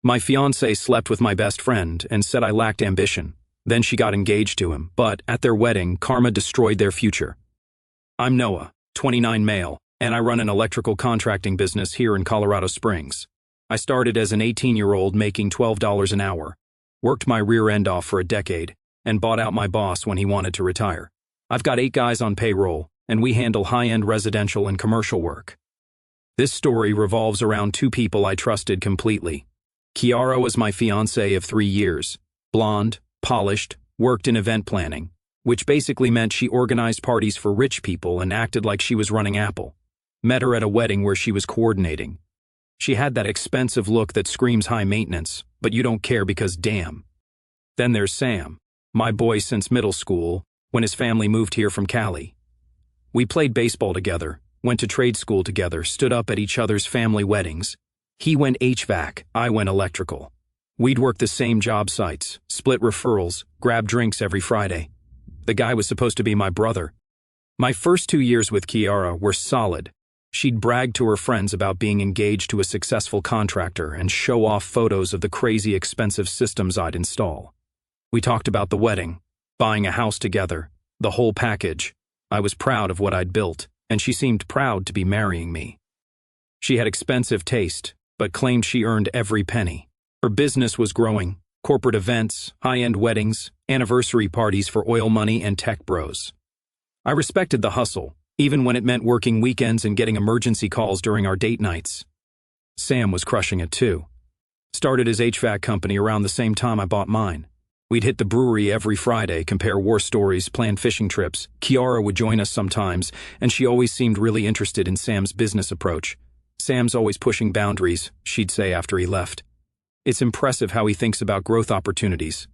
My fiancée slept with my best friend and said I lacked ambition. Then she got engaged to him, but at their wedding, karma destroyed their future. I'm Noah, 29 male, and I run an electrical contracting business here in Colorado Springs. I started as an 18-year-old making $12 an hour, worked my rear end off for a decade, and bought out my boss when he wanted to retire. I've got 8 guys on payroll, and we handle high-end residential and commercial work. This story revolves around 2 people I trusted completely. Kiara was my fiancée of 3 years, blonde, polished, worked in event planning, which basically meant she organized parties for rich people and acted like she was running Apple. Met her at a wedding where she was coordinating. She had that expensive look that screams high maintenance, but you don't care because damn. Then there's Sam, my boy since middle school, when his family moved here from Cali. We played baseball together, went to trade school together, stood up at each other's family weddings. He went HVAC, I went electrical. We'd work the same job sites, split referrals, grab drinks every Friday. The guy was supposed to be my brother. My first 2 years with Kiara were solid. She'd brag to her friends about being engaged to a successful contractor and show off photos of the crazy expensive systems I'd install. We talked about the wedding, buying a house together, the whole package. I was proud of what I'd built, and she seemed proud to be marrying me. She had expensive taste, but claimed she earned every penny. Her business was growing, corporate events, high-end weddings, anniversary parties for oil money and tech bros. I respected the hustle, even when it meant working weekends and getting emergency calls during our date nights. Sam was crushing it too. Started his HVAC company around the same time I bought mine. We'd hit the brewery every Friday, compare war stories, plan fishing trips. Kiara would join us sometimes, and she always seemed really interested in Sam's business approach. Sam's always pushing boundaries, she'd say after he left. It's impressive how he thinks about growth opportunities.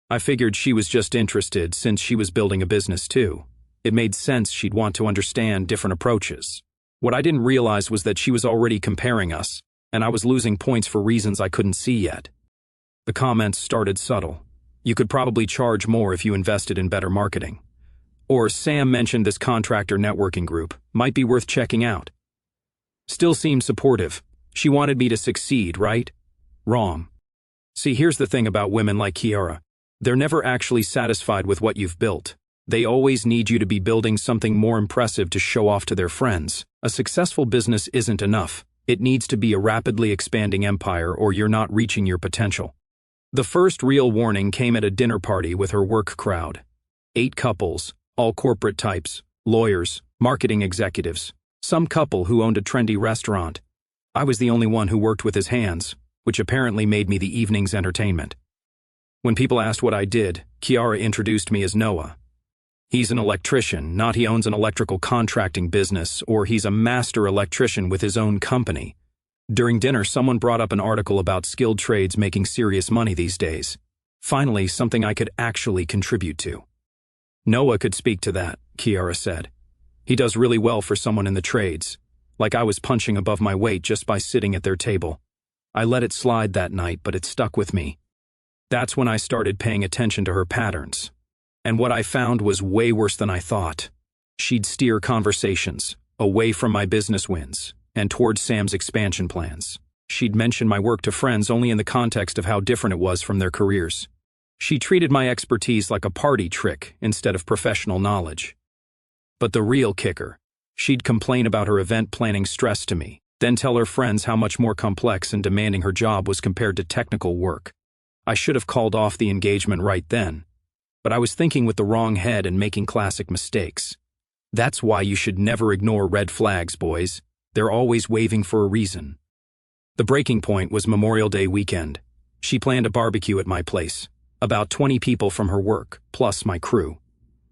I figured she was just interested since she was building a business too. It made sense she'd want to understand different approaches. What I didn't realize was that she was already comparing us, and I was losing points for reasons I couldn't see yet. The comments started subtle. You could probably charge more if you invested in better marketing. Or Sam mentioned this contractor networking group, might be worth checking out. Still seemed supportive. She wanted me to succeed, right? Wrong. See, here's the thing about women like Kiara. They're never actually satisfied with what you've built. They always need you to be building something more impressive to show off to their friends. A successful business isn't enough. It needs to be a rapidly expanding empire or you're not reaching your potential. The first real warning came at a dinner party with her work crowd. 8 couples, all corporate types, lawyers, marketing executives, some couple who owned a trendy restaurant. I was the only one who worked with his hands, which apparently made me the evening's entertainment. When people asked what I did, Kiara introduced me as Noah. He's an electrician, not he owns an electrical contracting business, or he's a master electrician with his own company. During dinner, someone brought up an article about skilled trades making serious money these days. Finally, something I could actually contribute to. Noah could speak to that, Kiara said. He does really well for someone in the trades, like I was punching above my weight just by sitting at their table. I let it slide that night, but it stuck with me. That's when I started paying attention to her patterns. And what I found was way worse than I thought. She'd steer conversations away from my business wins and towards Sam's expansion plans. She'd mention my work to friends only in the context of how different it was from their careers. She treated my expertise like a party trick instead of professional knowledge. But the real kicker, she'd complain about her event planning stress to me, then tell her friends how much more complex and demanding her job was compared to technical work. I should have called off the engagement right then, but I was thinking with the wrong head and making classic mistakes. That's why you should never ignore red flags, boys. They're always waving for a reason. The breaking point was Memorial Day weekend. She planned a barbecue at my place. About 20 people from her work, plus my crew.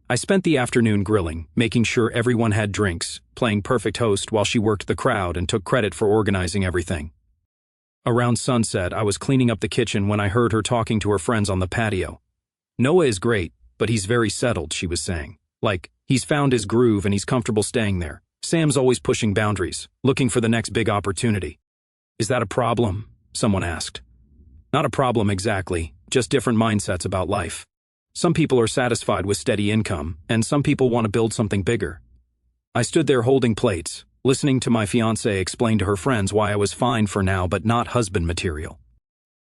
I spent the afternoon grilling, making sure everyone had drinks, playing perfect host while she worked the crowd and took credit for organizing everything. Around sunset, I was cleaning up the kitchen when I heard her talking to her friends on the patio. Noah is great, but he's very settled, she was saying. Like, he's found his groove and he's comfortable staying there. Sam's always pushing boundaries, looking for the next big opportunity. Is that a problem? Someone asked. Not a problem exactly, just different mindsets about life. Some people are satisfied with steady income, and some people want to build something bigger. I stood there holding plates, listening to my fiancée explain to her friends why I was fine for now but not husband material.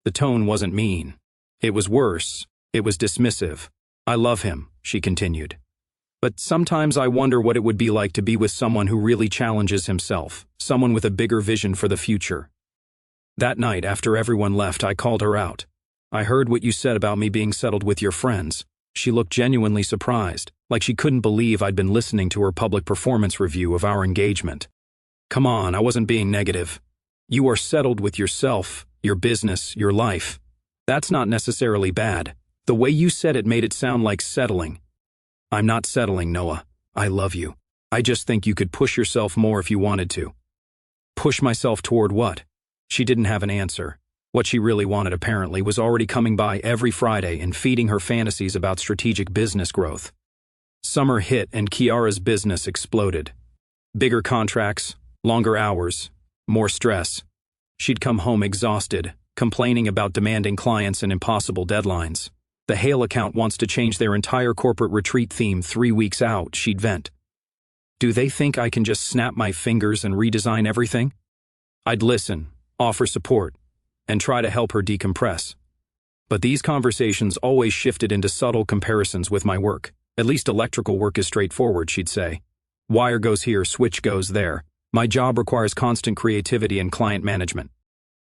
The tone wasn't mean. It was worse. It was dismissive. "I love him," she continued. "But sometimes I wonder what it would be like to be with someone who really challenges himself, someone with a bigger vision for the future." That night, after everyone left, I called her out. "I heard what you said about me being settled with your friends." She looked genuinely surprised, like she couldn't believe I'd been listening to her public performance review of our engagement. "Come on, I wasn't being negative. You are settled with yourself, your business, your life. That's not necessarily bad. The way you said it made it sound like settling." "I'm not settling, Noah. I love you. I just think you could push yourself more if you wanted to." "Push myself toward what?" She didn't have an answer. What she really wanted, apparently, was already coming by every Friday and feeding her fantasies about strategic business growth. Summer hit and Kiara's business exploded. Bigger contracts, longer hours, more stress. She'd come home exhausted, complaining about demanding clients and impossible deadlines. "The Hale account wants to change their entire corporate retreat theme 3 weeks out," she'd vent. "Do they think I can just snap my fingers and redesign everything?" I'd listen, offer support, and try to help her decompress. But these conversations always shifted into subtle comparisons with my work. "At least electrical work is straightforward," she'd say. "Wire goes here, switch goes there. My job requires constant creativity and client management."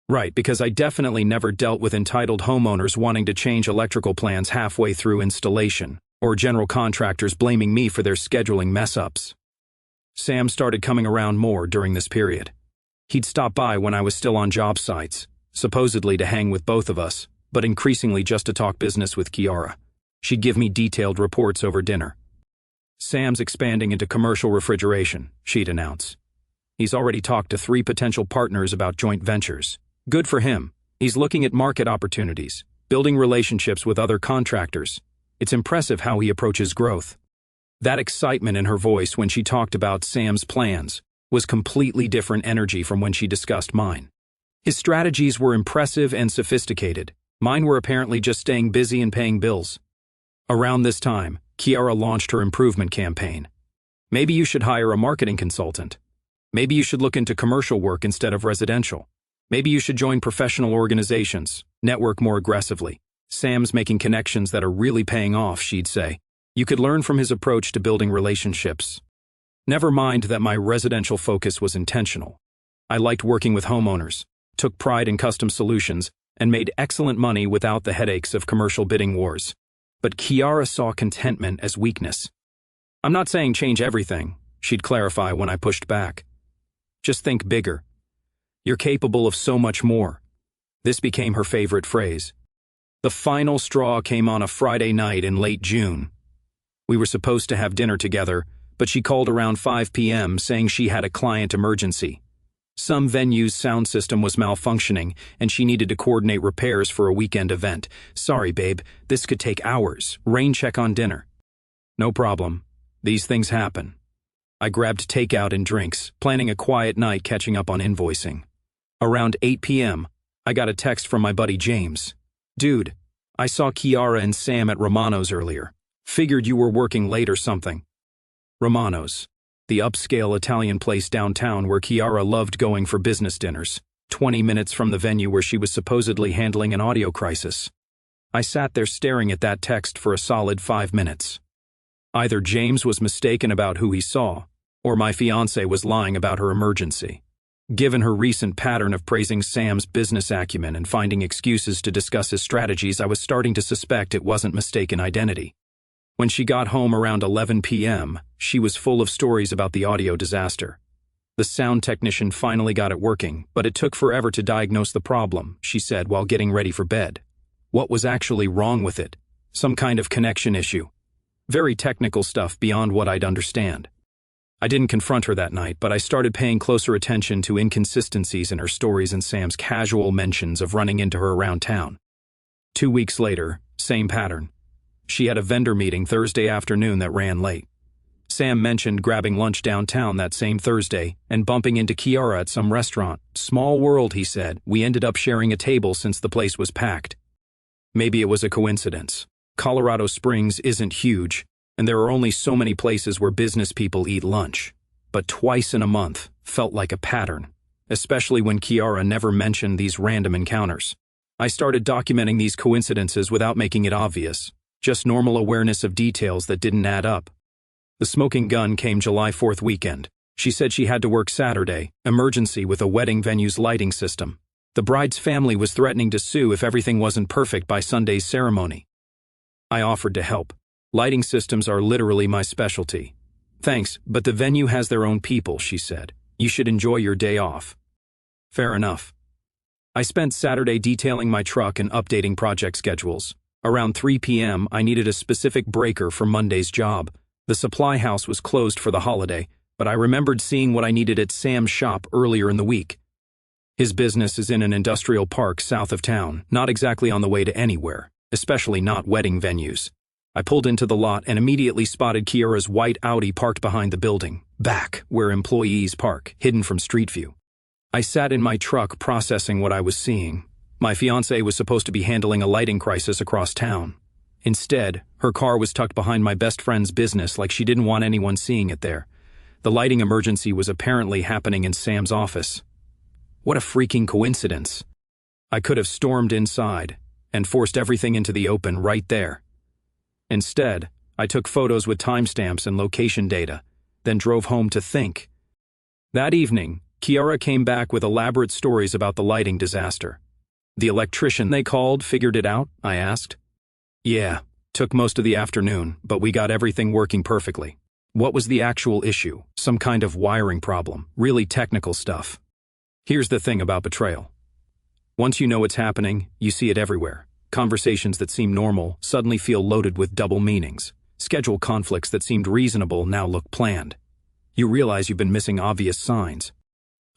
Right, because I definitely never dealt with entitled homeowners wanting to change electrical plans halfway through installation, or general contractors blaming me for their scheduling mess-ups. Sam started coming around more during this period. He'd stop by when I was still on job sites, supposedly to hang with both of us, but increasingly just to talk business with Kiara. She'd give me detailed reports over dinner. "Sam's expanding into commercial refrigeration," she'd announce. "He's already talked to 3 potential partners about joint ventures. Good for him. He's looking at market opportunities, building relationships with other contractors. It's impressive how he approaches growth." That excitement in her voice when she talked about Sam's plans was completely different energy from when she discussed mine. His strategies were impressive and sophisticated. Mine were apparently just staying busy and paying bills. Around this time, Kiara launched her improvement campaign. "Maybe you should hire a marketing consultant. Maybe you should look into commercial work instead of residential. Maybe you should join professional organizations, network more aggressively. Sam's making connections that are really paying off," she'd say. "You could learn from his approach to building relationships." Never mind that my residential focus was intentional. I liked working with homeowners, took pride in custom solutions, and made excellent money without the headaches of commercial bidding wars. But Kiara saw contentment as weakness. "I'm not saying change everything," she'd clarify when I pushed back. "Just think bigger. You're capable of so much more." This became her favorite phrase. The final straw came on a Friday night in late June. We were supposed to have dinner together, but she called around 5 p.m. saying she had a client emergency. Some venue's sound system was malfunctioning, and she needed to coordinate repairs for a weekend event. "Sorry, babe, this could take hours. Rain check on dinner." "No problem. These things happen." I grabbed takeout and drinks, planning a quiet night catching up on invoicing. Around 8 p.m., I got a text from my buddy James. "Dude, I saw Kiara and Sam at Romano's earlier. Figured you were working late or something." Romano's, the upscale Italian place downtown where Kiara loved going for business dinners, 20 minutes from the venue where she was supposedly handling an audio crisis. I sat there staring at that text for a solid 5 minutes. Either James was mistaken about who he saw, or my fiancée was lying about her emergency. Given her recent pattern of praising Sam's business acumen and finding excuses to discuss his strategies, I was starting to suspect it wasn't mistaken identity. When she got home around 11 p.m., she was full of stories about the audio disaster. The sound technician finally got it working, but it took forever to diagnose the problem, she said while getting ready for bed. What was actually wrong with it? Some kind of connection issue. Very technical stuff beyond what I'd understand. I didn't confront her that night, but I started paying closer attention to inconsistencies in her stories and Sam's casual mentions of running into her around town. 2 weeks later, same pattern. She had a vendor meeting Thursday afternoon that ran late. Sam mentioned grabbing lunch downtown that same Thursday and bumping into Kiara at some restaurant. Small world, he said. We ended up sharing a table since the place was packed. Maybe it was a coincidence. Colorado Springs isn't huge, and there are only so many places where business people eat lunch. But twice in a month felt like a pattern, especially when Kiara never mentioned these random encounters. I started documenting these coincidences without making it obvious, just normal awareness of details that didn't add up. The smoking gun came July 4th weekend. She said she had to work Saturday, emergency with a wedding venue's lighting system. The bride's family was threatening to sue if everything wasn't perfect by Sunday's ceremony. I offered to help. Lighting systems are literally my specialty. Thanks, but the venue has their own people, she said. You should enjoy your day off. Fair enough. I spent Saturday detailing my truck and updating project schedules. Around 3 p.m., I needed a specific breaker for Monday's job. The supply house was closed for the holiday, but I remembered seeing what I needed at Sam's shop earlier in the week. His business is in an industrial park south of town, not exactly on the way to anywhere, especially not wedding venues. I pulled into the lot and immediately spotted Kiara's white Audi parked behind the building, back where employees park, hidden from street view. I sat in my truck processing what I was seeing. My fiancée was supposed to be handling a lighting crisis across town. Instead, her car was tucked behind my best friend's business like she didn't want anyone seeing it there. The lighting emergency was apparently happening in Sam's office. What a freaking coincidence. I could have stormed inside and forced everything into the open right there. Instead, I took photos with timestamps and location data, then drove home to think. That evening, Kiara came back with elaborate stories about the lighting disaster. The electrician they called figured it out? I asked. Yeah, took most of the afternoon, but we got everything working perfectly. What was the actual issue? Some kind of wiring problem, really technical stuff. Here's the thing about betrayal. Once you know it's happening, you see it everywhere. Conversations that seem normal suddenly feel loaded with double meanings. Schedule conflicts that seemed reasonable now look planned. You realize you've been missing obvious signs.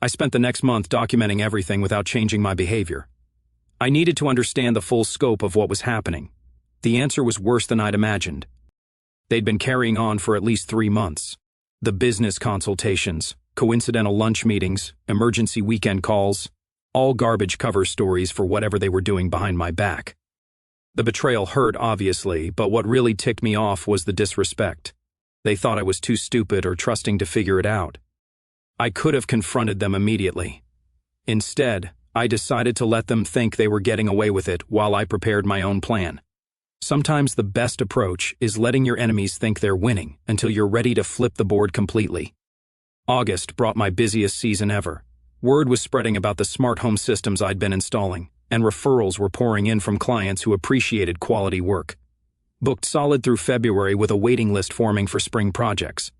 I spent the next month documenting everything without changing my behavior. I needed to understand the full scope of what was happening. The answer was worse than I'd imagined. They'd been carrying on for at least 3 months. The business consultations, coincidental lunch meetings, emergency weekend calls, all garbage cover stories for whatever they were doing behind my back. The betrayal hurt, obviously, but what really ticked me off was the disrespect. They thought I was too stupid or trusting to figure it out. I could have confronted them immediately. Instead, I decided to let them think they were getting away with it while I prepared my own plan. Sometimes the best approach is letting your enemies think they're winning until you're ready to flip the board completely. August brought my busiest season ever. Word was spreading about the smart home systems I'd been installing, and referrals were pouring in from clients who appreciated quality work. Booked solid through February with a waiting list forming for spring projects.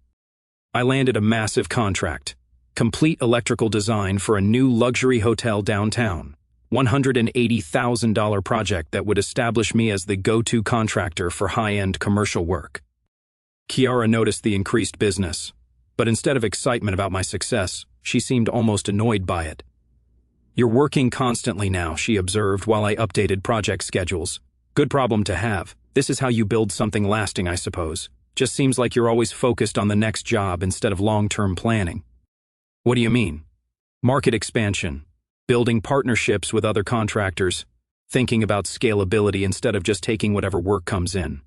I landed a massive contract. Complete electrical design for a new luxury hotel downtown. $180,000 project that would establish me as the go-to contractor for high-end commercial work. Kiara noticed the increased business, but instead of excitement about my success, she seemed almost annoyed by it. You're working constantly now, she observed while I updated project schedules. Good problem to have. This is how you build something lasting, I suppose. Just seems like you're always focused on the next job instead of long-term planning. What do you mean? Market expansion. Building partnerships with other contractors. Thinking about scalability instead of just taking whatever work comes in.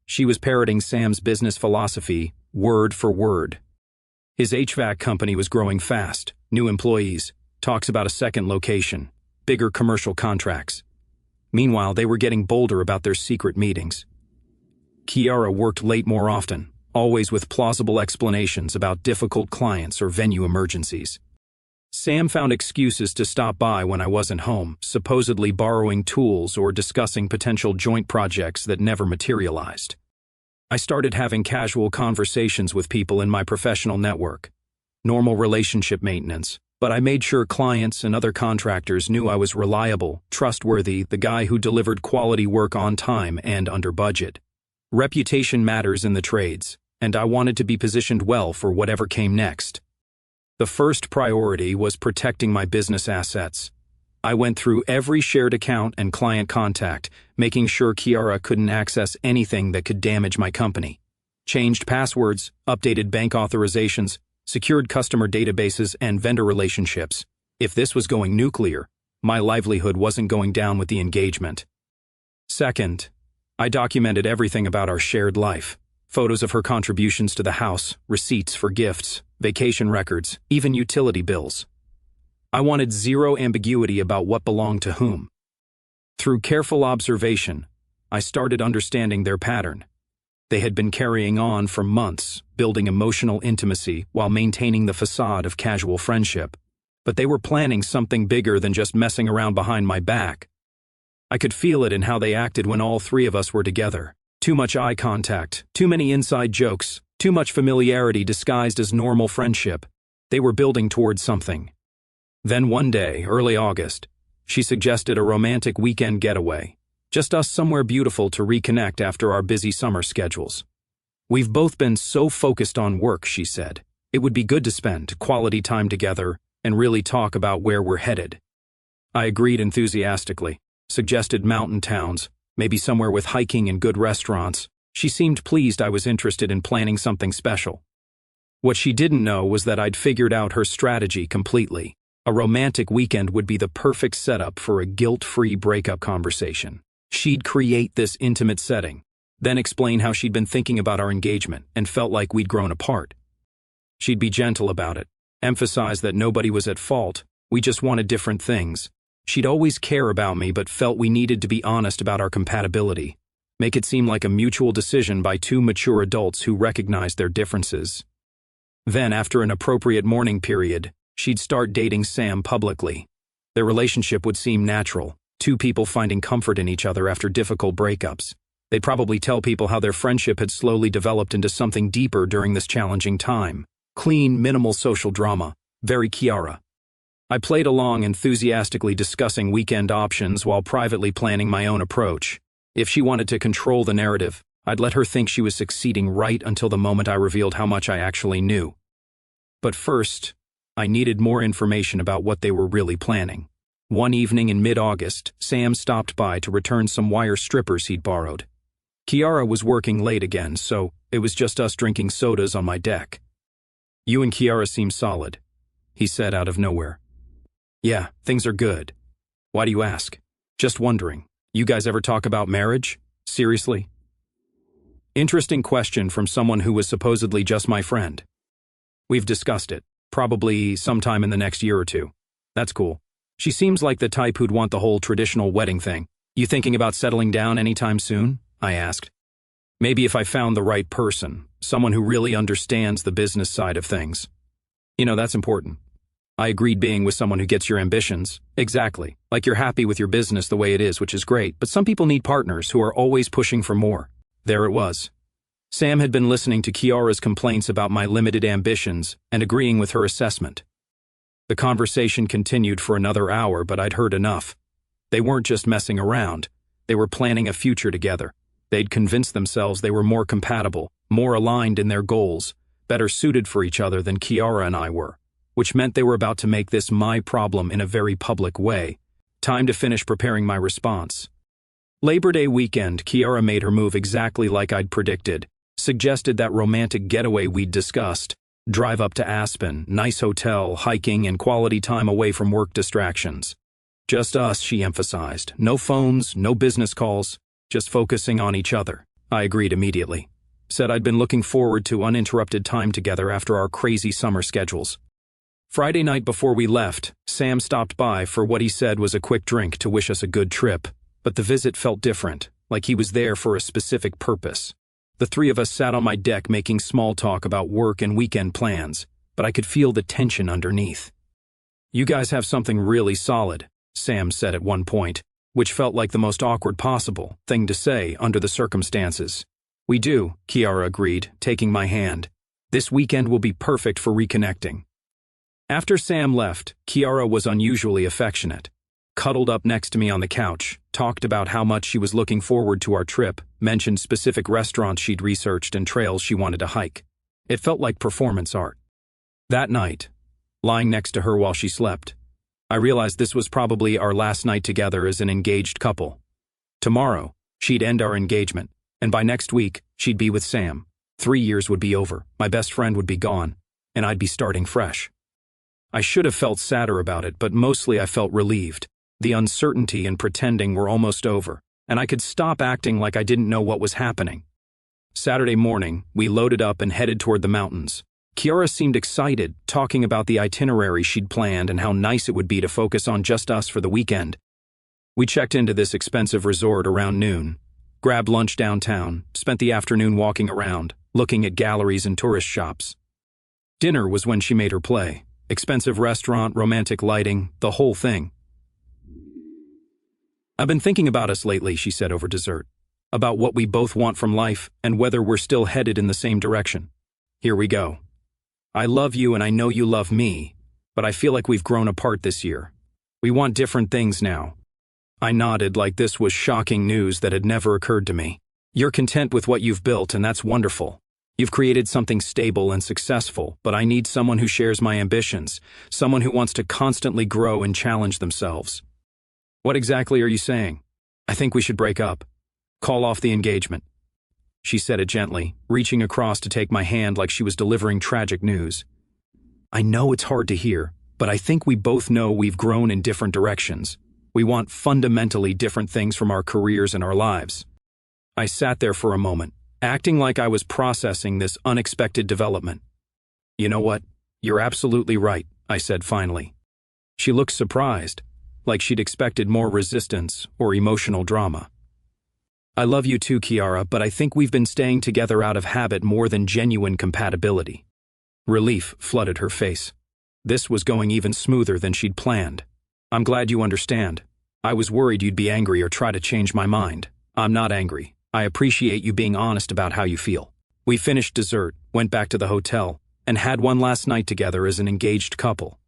She was parroting Sam's business philosophy, word for word. His HVAC company was growing fast. New employees. Talks about a second location. Bigger commercial contracts. Meanwhile, they were getting bolder about their secret meetings. Kiara worked late more often, always with plausible explanations about difficult clients or venue emergencies. Sam found excuses to stop by when I wasn't home, supposedly borrowing tools or discussing potential joint projects that never materialized. I started having casual conversations with people in my professional network. Normal relationship maintenance, but I made sure clients and other contractors knew I was reliable, trustworthy, the guy who delivered quality work on time and under budget. Reputation matters in the trades, and I wanted to be positioned well for whatever came next. The first priority was protecting my business assets. I went through every shared account and client contact, making sure Kiara couldn't access anything that could damage my company. Changed passwords, updated bank authorizations, secured customer databases and vendor relationships. If this was going nuclear, my livelihood wasn't going down with the engagement. Second, I documented everything about our shared life. Photos of her contributions to the house, receipts for gifts, vacation records, even utility bills. I wanted zero ambiguity about what belonged to whom. Through careful observation, I started understanding their pattern. They had been carrying on for months, building emotional intimacy while maintaining the facade of casual friendship. But they were planning something bigger than just messing around behind my back. I could feel it in how they acted when all three of us were together. Too much eye contact, too many inside jokes, too much familiarity disguised as normal friendship. They were building towards something. Then one day, early August, she suggested a romantic weekend getaway. Just us somewhere beautiful to reconnect after our busy summer schedules. We've both been so focused on work, she said. It would be good to spend quality time together and really talk about where we're headed. I agreed enthusiastically, suggested mountain towns, maybe somewhere with hiking and good restaurants. She seemed pleased I was interested in planning something special. What she didn't know was that I'd figured out her strategy completely. A romantic weekend would be the perfect setup for a guilt-free breakup conversation. She'd create this intimate setting, then explain how she'd been thinking about our engagement and felt like we'd grown apart. She'd be gentle about it, emphasize that nobody was at fault, we just wanted different things. She'd always care about me but felt we needed to be honest about our compatibility, make it seem like a mutual decision by two mature adults who recognized their differences. Then, after an appropriate mourning period, she'd start dating Sam publicly. Their relationship would seem natural. Two people finding comfort in each other after difficult breakups. They'd probably tell people how their friendship had slowly developed into something deeper during this challenging time. Clean, minimal social drama. Very Kiara. I played along, enthusiastically discussing weekend options while privately planning my own approach. If she wanted to control the narrative, I'd let her think she was succeeding right until the moment I revealed how much I actually knew. But first, I needed more information about what they were really planning. One evening in mid-August, Sam stopped by to return some wire strippers he'd borrowed. Kiara was working late again, so it was just us drinking sodas on my deck. "You and Kiara seem solid," he said out of nowhere. "Yeah, things are good. Why do you ask?" "Just wondering. You guys ever talk about marriage? Seriously?" Interesting question from someone who was supposedly just my friend. "We've discussed it. Probably sometime in the next year or two." "That's cool. She seems like the type who'd want the whole traditional wedding thing. You thinking about settling down anytime soon?" I asked. "Maybe if I found the right person, someone who really understands the business side of things. That's important." I agreed, being with someone who gets your ambitions. Exactly. Like you're happy with your business the way it is, which is great, but some people need partners who are always pushing for more. There it was. Sam had been listening to Kiara's complaints about my limited ambitions and agreeing with her assessment. The conversation continued for another hour, but I'd heard enough. They weren't just messing around. They were planning a future together. They'd convinced themselves they were more compatible, more aligned in their goals, better suited for each other than Kiara and I were, which meant they were about to make this my problem in a very public way. Time to finish preparing my response. Labor Day weekend, Kiara made her move exactly like I'd predicted, suggested that romantic getaway we'd discussed. Drive up to Aspen, nice hotel, hiking, and quality time away from work distractions. Just us, she emphasized. No phones, no business calls, just focusing on each other. I agreed immediately. Said I'd been looking forward to uninterrupted time together after our crazy summer schedules. Friday night before we left, Sam stopped by for what he said was a quick drink to wish us a good trip, but the visit felt different, like he was there for a specific purpose. The three of us sat on my deck making small talk about work and weekend plans, but I could feel the tension underneath. "You guys have something really solid," Sam said at one point, which felt like the most awkward possible thing to say under the circumstances. "We do," Kiara agreed, taking my hand. "This weekend will be perfect for reconnecting." After Sam left, Kiara was unusually affectionate. Cuddled up next to me on the couch, talked about how much she was looking forward to our trip, mentioned specific restaurants she'd researched and trails she wanted to hike. It felt like performance art. That night, lying next to her while she slept, I realized this was probably our last night together as an engaged couple. Tomorrow, she'd end our engagement, and by next week, she'd be with Sam. 3 years would be over, my best friend would be gone, and I'd be starting fresh. I should have felt sadder about it, but mostly I felt relieved. The uncertainty and pretending were almost over, and I could stop acting like I didn't know what was happening. Saturday morning, we loaded up and headed toward the mountains. Kiara seemed excited, talking about the itinerary she'd planned and how nice it would be to focus on just us for the weekend. We checked into this expensive resort around noon, grabbed lunch downtown, spent the afternoon walking around, looking at galleries and tourist shops. Dinner was when she made her play. Expensive restaurant, romantic lighting, the whole thing. "I've been thinking about us lately," she said over dessert. "About what we both want from life and whether we're still headed in the same direction. Here we go. I love you and I know you love me, but I feel like we've grown apart this year. We want different things now." I nodded like this was shocking news that had never occurred to me. "You're content with what you've built, and that's wonderful. You've created something stable and successful, but I need someone who shares my ambitions, someone who wants to constantly grow and challenge themselves." "What exactly are you saying?" "I think we should break up. Call off the engagement." She said it gently, reaching across to take my hand like she was delivering tragic news. "I know it's hard to hear, but I think we both know we've grown in different directions. We want fundamentally different things from our careers and our lives." I sat there for a moment, acting like I was processing this unexpected development. "You know what? You're absolutely right," I said finally. She looked surprised, like she'd expected more resistance or emotional drama. "I love you too, Kiara, but I think we've been staying together out of habit more than genuine compatibility." Relief flooded her face. This was going even smoother than she'd planned. "I'm glad you understand. I was worried you'd be angry or try to change my mind. I'm not angry. I appreciate you being honest about how you feel." We finished dessert, went back to the hotel, and had one last night together as an engaged couple.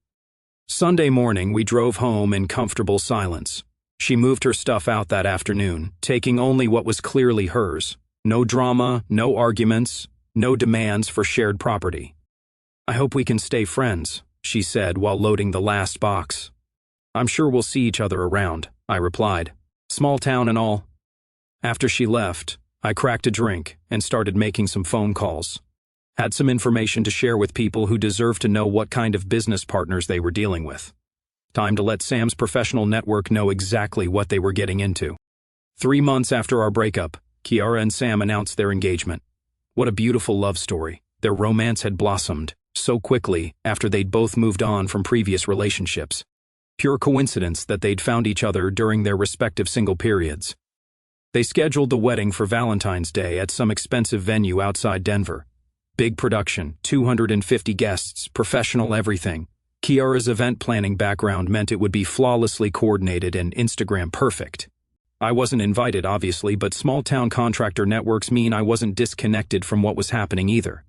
Sunday morning, we drove home in comfortable silence. She moved her stuff out that afternoon, taking only what was clearly hers. No drama, no arguments, no demands for shared property. "I hope we can stay friends," she said while loading the last box. "I'm sure we'll see each other around," I replied. "Small town and all." After she left, I cracked a drink and started making some phone calls. Had some information to share with people who deserve to know what kind of business partners they were dealing with. Time to let Sam's professional network know exactly what they were getting into. 3 months after our breakup, Kiara and Sam announced their engagement. What a beautiful love story. Their romance had blossomed so quickly after they'd both moved on from previous relationships. Pure coincidence that they'd found each other during their respective single periods. They scheduled the wedding for Valentine's Day at some expensive venue outside Denver. Big production, 250 guests, professional everything. Kiara's event planning background meant it would be flawlessly coordinated and Instagram perfect. I wasn't invited, obviously, but small-town contractor networks mean I wasn't disconnected from what was happening either.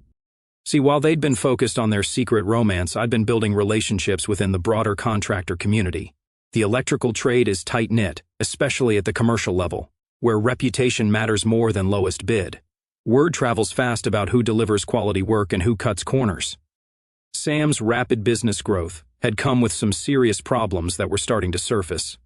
See, while they'd been focused on their secret romance, I'd been building relationships within the broader contractor community. The electrical trade is tight-knit, especially at the commercial level, where reputation matters more than lowest bid. Word travels fast about who delivers quality work and who cuts corners. Sam's rapid business growth had come with some serious problems that were starting to surface.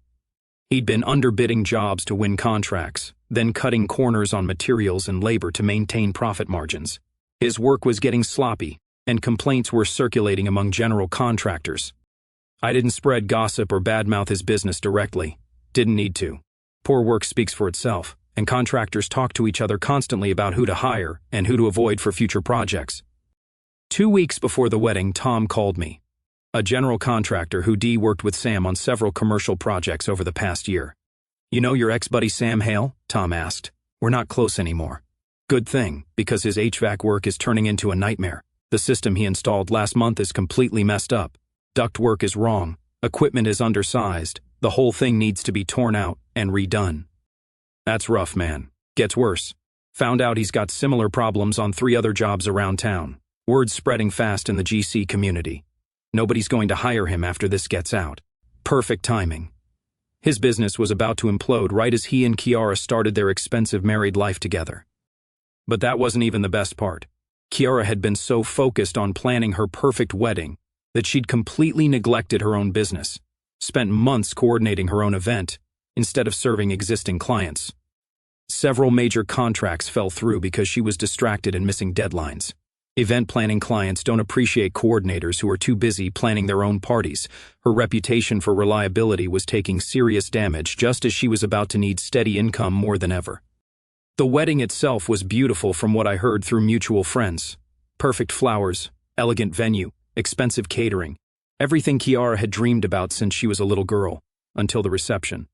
He'd been underbidding jobs to win contracts, then cutting corners on materials and labor to maintain profit margins. His work was getting sloppy, and complaints were circulating among general contractors. I didn't spread gossip or badmouth his business directly. Didn't need to. Poor work speaks for itself, and contractors talk to each other constantly about who to hire and who to avoid for future projects. 2 weeks before the wedding, Tom called me. A general contractor who worked with Sam on several commercial projects over the past year. "You know your ex-buddy Sam Hale?" Tom asked. "We're not close anymore." Good thing, because his HVAC work is turning into a nightmare. The system he installed last month is completely messed up. Ductwork is wrong, equipment is undersized, the whole thing needs to be torn out and redone. "That's rough, man. Gets worse. Found out he's got similar problems on 3 other jobs around town. Word's spreading fast in the GC community. Nobody's going to hire him after this gets out." Perfect timing. His business was about to implode right as he and Kiara started their expensive married life together. But that wasn't even the best part. Kiara had been so focused on planning her perfect wedding that she'd completely neglected her own business, spent months coordinating her own event instead of serving existing clients. Several major contracts fell through because she was distracted and missing deadlines. Event planning clients don't appreciate coordinators who are too busy planning their own parties. Her reputation for reliability was taking serious damage just as she was about to need steady income more than ever. The wedding itself was beautiful from what I heard through mutual friends. Perfect flowers, elegant venue, expensive catering, everything Kiara had dreamed about since she was a little girl, until the reception.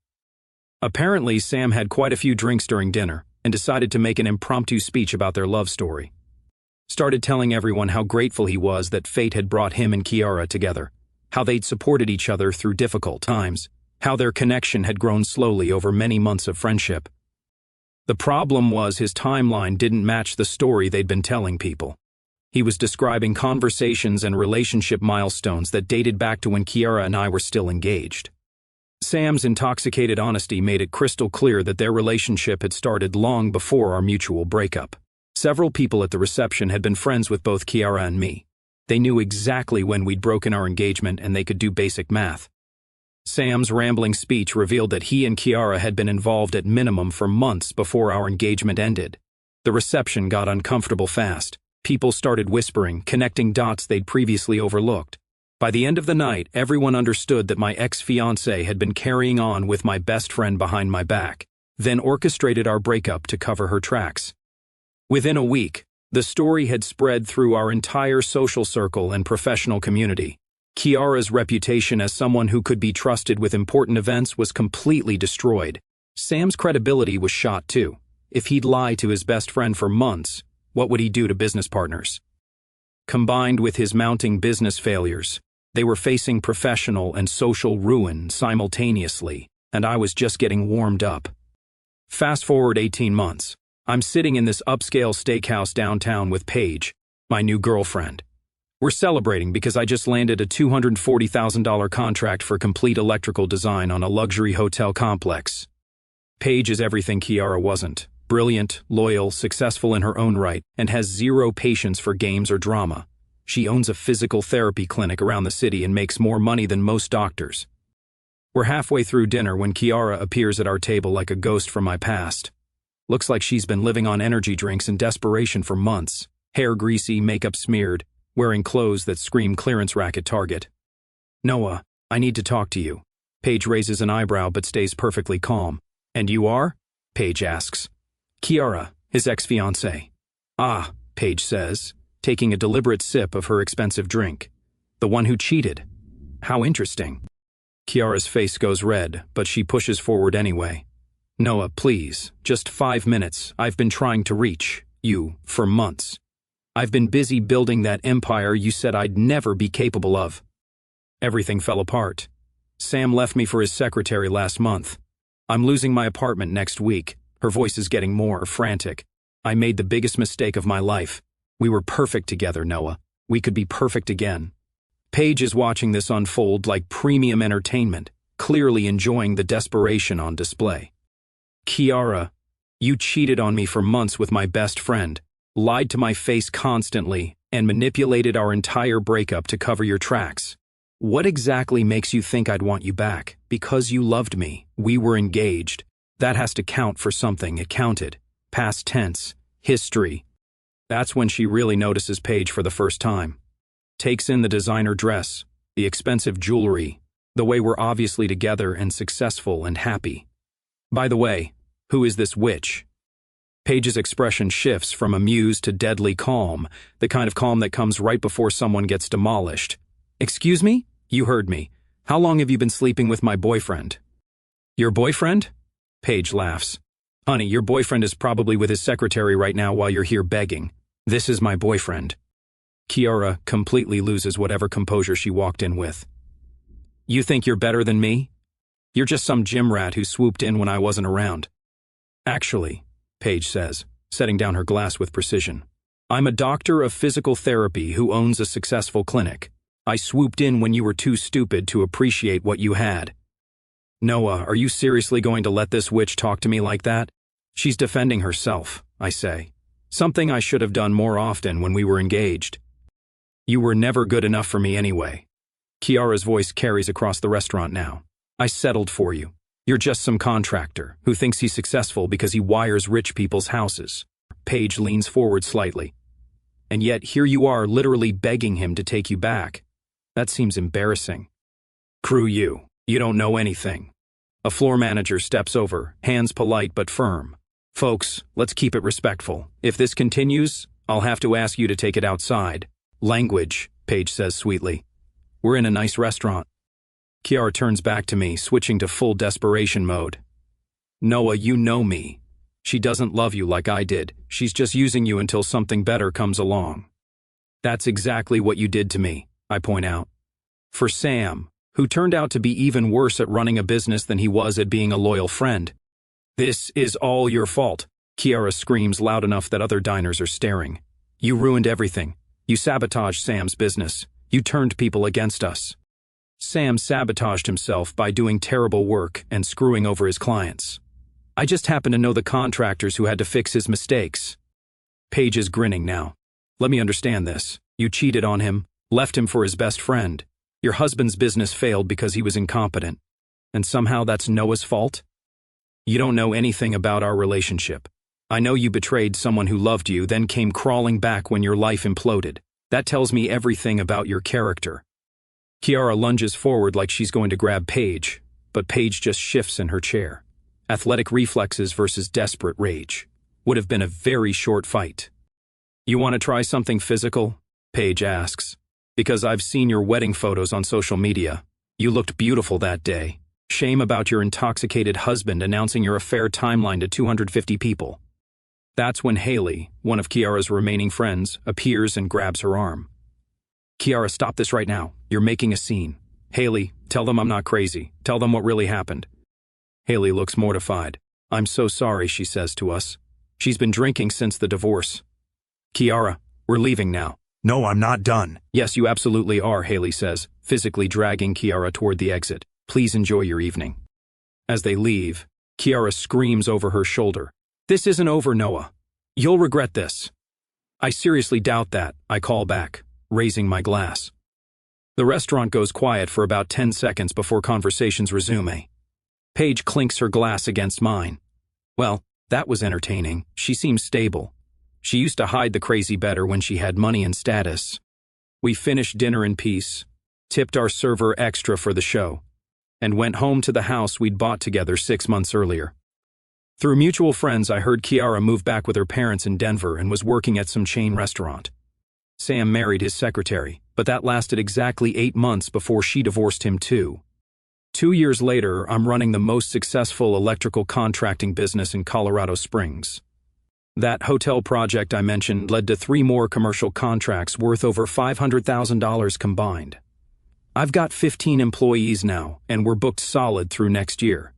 Apparently, Sam had quite a few drinks during dinner and decided to make an impromptu speech about their love story. Started telling everyone how grateful he was that fate had brought him and Kiara together, how they'd supported each other through difficult times, how their connection had grown slowly over many months of friendship. The problem was his timeline didn't match the story they'd been telling people. He was describing conversations and relationship milestones that dated back to when Kiara and I were still engaged. Sam's intoxicated honesty made it crystal clear that their relationship had started long before our mutual breakup. Several people at the reception had been friends with both Kiara and me. They knew exactly when we'd broken our engagement and they could do basic math. Sam's rambling speech revealed that he and Kiara had been involved at minimum for months before our engagement ended. The reception got uncomfortable fast. People started whispering, connecting dots they'd previously overlooked. By the end of the night, everyone understood that my ex-fiancée had been carrying on with my best friend behind my back, then orchestrated our breakup to cover her tracks. Within a week, the story had spread through our entire social circle and professional community. Kiara's reputation as someone who could be trusted with important events was completely destroyed. Sam's credibility was shot too. If he'd lie to his best friend for months, what would he do to business partners? Combined with his mounting business failures, they were facing professional and social ruin simultaneously, and I was just getting warmed up. Fast forward 18 months. I'm sitting in this upscale steakhouse downtown with Paige, my new girlfriend. We're celebrating because I just landed a $240,000 contract for complete electrical design on a luxury hotel complex. Paige is everything Kiara wasn't. Brilliant, loyal, successful in her own right, and has zero patience for games or drama. She owns a physical therapy clinic around the city and makes more money than most doctors. We're halfway through dinner when Kiara appears at our table like a ghost from my past. Looks like she's been living on energy drinks in desperation for months. Hair greasy, makeup smeared, wearing clothes that scream clearance rack at Target. Noah, I need to talk to you. Paige raises an eyebrow but stays perfectly calm. And you are? Paige asks. Kiara, his ex-fiancée. Ah, Paige says, taking a deliberate sip of her expensive drink. The one who cheated. How interesting. Kiara's face goes red, but she pushes forward anyway. Noah, please, just 5 minutes. I've been trying to reach you for months. I've been busy building that empire you said I'd never be capable of. Everything fell apart. Sam left me for his secretary last month. I'm losing my apartment next week. Her voice is getting more frantic. I made the biggest mistake of my life. We were perfect together, Noah. We could be perfect again. Paige is watching this unfold like premium entertainment, clearly enjoying the desperation on display. Kiara, you cheated on me for months with my best friend, lied to my face constantly, and manipulated our entire breakup to cover your tracks. What exactly makes you think I'd want you back? Because you loved me. We were engaged. That has to count for something. It counted. Past tense. History. That's when she really notices Paige for the first time. Takes in the designer dress, the expensive jewelry, the way we're obviously together and successful and happy. By the way, who is this witch? Paige's expression shifts from amused to deadly calm, the kind of calm that comes right before someone gets demolished. Excuse me? You heard me. How long have you been sleeping with my boyfriend? Your boyfriend? Paige laughs. Honey, your boyfriend is probably with his secretary right now while you're here begging. This is my boyfriend. Kiara completely loses whatever composure she walked in with. You think you're better than me? You're just some gym rat who swooped in when I wasn't around. Actually, Paige says, setting down her glass with precision, I'm a doctor of physical therapy who owns a successful clinic. I swooped in when you were too stupid to appreciate what you had. Noah, are you seriously going to let this witch talk to me like that? She's defending herself, I say. Something I should have done more often when we were engaged. You were never good enough for me anyway. Kiara's voice carries across the restaurant now. I settled for you. You're just some contractor who thinks he's successful because he wires rich people's houses. Paige leans forward slightly. And yet here you are literally begging him to take you back. That seems embarrassing. Screw you. You don't know anything. A floor manager steps over, hands polite but firm. Folks, let's keep it respectful. If this continues, I'll have to ask you to take it outside. Language, Paige says sweetly. We're in a nice restaurant. Kiara turns back to me, switching to full desperation mode. Noah, you know me. She doesn't love you like I did. She's just using you until something better comes along. That's exactly what you did to me, I point out. For Sam, who turned out to be even worse at running a business than he was at being a loyal friend. This is all your fault, Kiara screams loud enough that other diners are staring. You ruined everything. You sabotaged Sam's business. You turned people against us. Sam sabotaged himself by doing terrible work and screwing over his clients. I just happen to know the contractors who had to fix his mistakes. Paige is grinning now. Let me understand this. You cheated on him, left him for his best friend. Your husband's business failed because he was incompetent. And somehow that's Noah's fault? You don't know anything about our relationship. I know you betrayed someone who loved you, then came crawling back when your life imploded. That tells me everything about your character. Kiara lunges forward like she's going to grab Paige, but Paige just shifts in her chair. Athletic reflexes versus desperate rage. Would have been a very short fight. You want to try something physical? Paige asks. Because I've seen your wedding photos on social media. You looked beautiful that day. Shame about your intoxicated husband announcing your affair timeline to 250 people. That's when Haley, one of Kiara's remaining friends, appears and grabs her arm. Kiara, stop this right now. You're making a scene. Haley, tell them I'm not crazy. Tell them what really happened. Haley looks mortified. I'm so sorry, she says to us. She's been drinking since the divorce. Kiara, we're leaving now. No, I'm not done. Yes, you absolutely are, Haley says, physically dragging Kiara toward the exit. Please enjoy your evening. As they leave, Kiara screams over her shoulder. This isn't over, Noah. You'll regret this. I seriously doubt that, I call back, raising my glass. The restaurant goes quiet for about 10 seconds before conversations resume. Paige clinks her glass against mine. Well, that was entertaining. She seems stable. She used to hide the crazy better when she had money and status. We finished dinner in peace, tipped our server extra for the show, and went home to the house we'd bought together 6 months earlier. Through mutual friends, I heard Kiara moved back with her parents in Denver and was working at some chain restaurant. Sam married his secretary, but that lasted exactly 8 months before she divorced him too. 2 years later, I'm running the most successful electrical contracting business in Colorado Springs. That hotel project I mentioned led to 3 more commercial contracts worth over $500,000 combined. I've got 15 employees now, and we're booked solid through next year.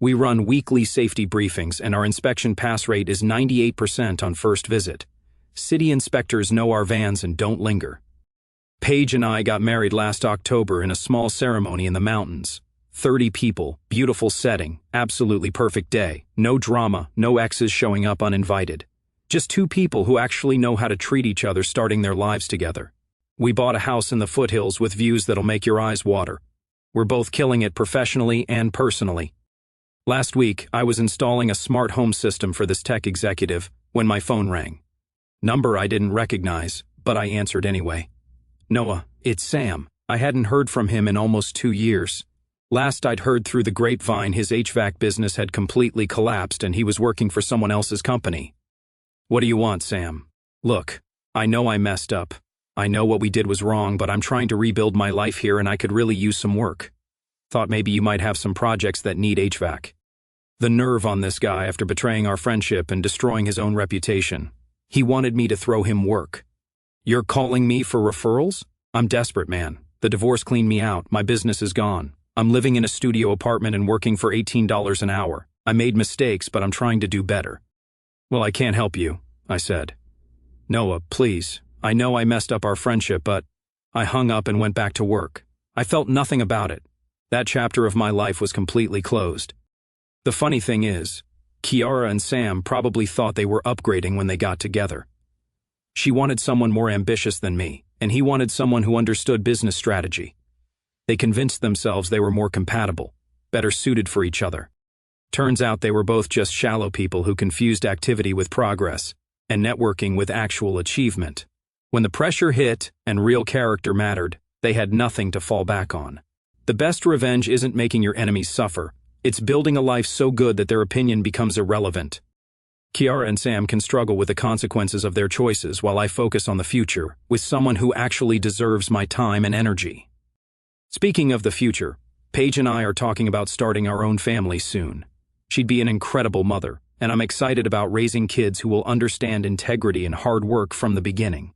We run weekly safety briefings, and our inspection pass rate is 98% on first visit. City inspectors know our vans and don't linger. Paige and I got married last October in a small ceremony in the mountains. 30 people, beautiful setting, absolutely perfect day. No drama, no exes showing up uninvited. Just 2 people who actually know how to treat each other starting their lives together. We bought a house in the foothills with views that'll make your eyes water. We're both killing it professionally and personally. Last week, I was installing a smart home system for this tech executive when my phone rang. Number I didn't recognize, but I answered anyway. Noah, it's Sam. I hadn't heard from him in almost 2 years. Last I'd heard through the grapevine, his HVAC business had completely collapsed and he was working for someone else's company. What do you want, Sam? Look, I know I messed up. I know what we did was wrong, but I'm trying to rebuild my life here and I could really use some work. Thought maybe you might have some projects that need HVAC. The nerve on this guy after betraying our friendship and destroying his own reputation. He wanted me to throw him work. You're calling me for referrals? I'm desperate, man. The divorce cleaned me out. My business is gone. I'm living in a studio apartment and working for $18 an hour. I made mistakes, but I'm trying to do better. Well, I can't help you, I said. Noah, please. I know I messed up our friendship, but I hung up and went back to work. I felt nothing about it. That chapter of my life was completely closed. The funny thing is, Kiara and Sam probably thought they were upgrading when they got together. She wanted someone more ambitious than me, and he wanted someone who understood business strategy. They convinced themselves they were more compatible, better suited for each other. Turns out they were both just shallow people who confused activity with progress, and networking with actual achievement. When the pressure hit and real character mattered, they had nothing to fall back on. The best revenge isn't making your enemies suffer. It's building a life so good that their opinion becomes irrelevant. Kiara and Sam can struggle with the consequences of their choices while I focus on the future with someone who actually deserves my time and energy. Speaking of the future, Paige and I are talking about starting our own family soon. She'd be an incredible mother, and I'm excited about raising kids who will understand integrity and hard work from the beginning.